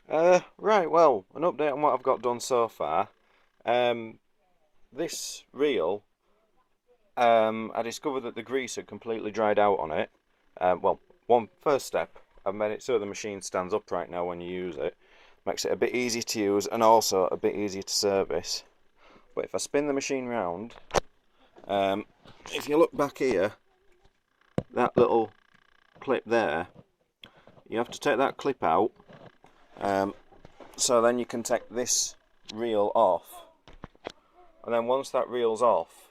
Right, well, an update on what I've got done so far. This reel, I discovered that the grease had completely dried out on it. Well, first step, I've made it so the machine stands upright now when you use it. Makes it a bit easier to use and also a bit easier to service. But if I spin the machine round, if you look back here, that little clip there, you have to take that clip out. So then you can take this reel off, and then once that reel's off,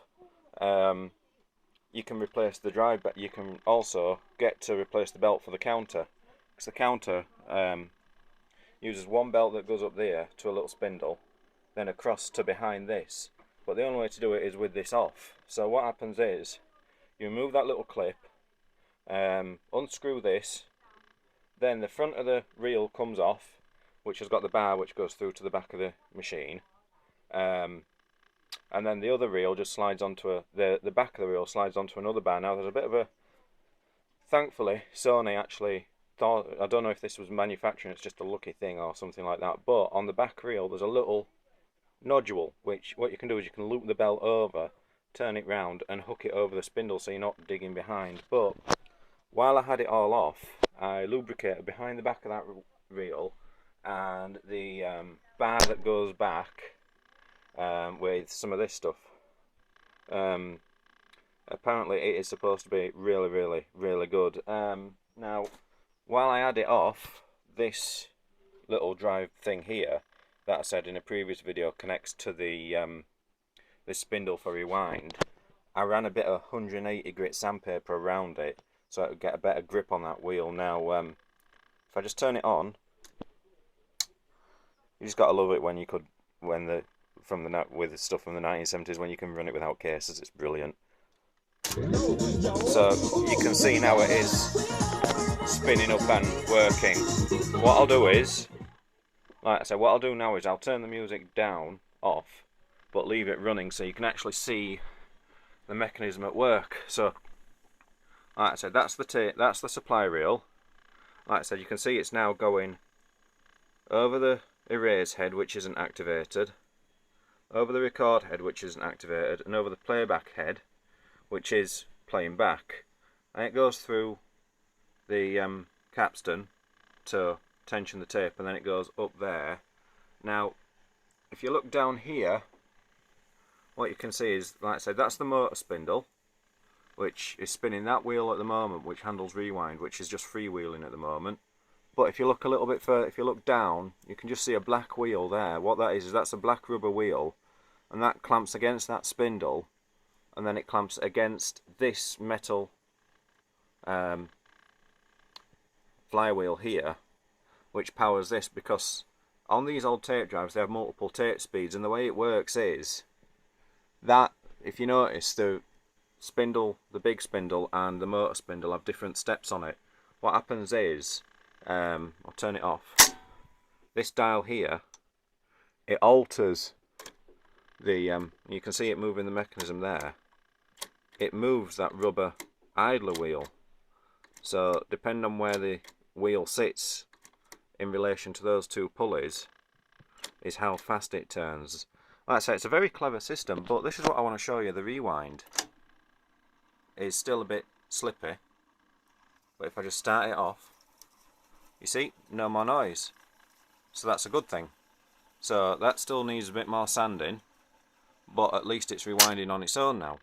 you can replace the drive, but you can also get to replace the belt for the counter, because the counter uses one belt that goes up there to a little spindle, then across to behind this, but the only way to do it is with this off. So what happens is, you remove that little clip, unscrew this, then the front of the reel comes off, which has got the bar which goes through to the back of the machine, and then the other reel just slides onto the back of the reel slides onto another bar. Now there's a bit of a, thankfully Sony actually thought, I don't know if this was manufacturing, it's just a lucky thing or something like that, but on the back reel there's a little nodule, which what you can do is you can loop the belt over, turn it round and hook it over the spindle so you're not digging behind. But while I had it all off, I lubricated behind the back of that reel and the bar that goes back with some of this stuff. Apparently it is supposed to be really good. Now while I had it off, this little drive thing here that I said in a previous video connects to the this spindle for rewind. I ran a bit of 180 grit sandpaper around it so I could get a better grip on that wheel. Now if I just turn it on, you just gotta love it when with the stuff from the 1970s when you can run it without cases. It's brilliant. So you can see now it is spinning up and working. What I'll do is, like I said, what I'll do now is I'll turn the music down, off, but leave it running so you can actually see the mechanism at work. So, like I said, that's the supply reel. Like I said, you can see it's now going over the erase head, which isn't activated, over the record head, which isn't activated, and over the playback head, which is playing back. And it goes through the capstan to tension the tape, and then it goes up there. Now, if you look down here, what you can see is, like I said, that's the motor spindle, which is spinning that wheel at the moment, which handles rewind, which is just freewheeling at the moment. But if you look a little bit further, if you look down, you can just see a black wheel there. What that is that's a black rubber wheel, and that clamps against that spindle, and then it clamps against this metal flywheel here, which powers this, because on these old tape drives they have multiple tape speeds, and the way it works is that, if you notice, the spindle, the big spindle and the motor spindle have different steps on it. What happens is, I'll turn it off, this dial here, it alters the, you can see it moving the mechanism there, it moves that rubber idler wheel. So depending on where the wheel sits in relation to those two pulleys is how fast it turns. Like I say, it's a very clever system, but this is what I want to show you. The rewind is still a bit slippy, but if I just start it off, you see, no more noise. So that's a good thing. So that still needs a bit more sanding, but at least it's rewinding on its own now.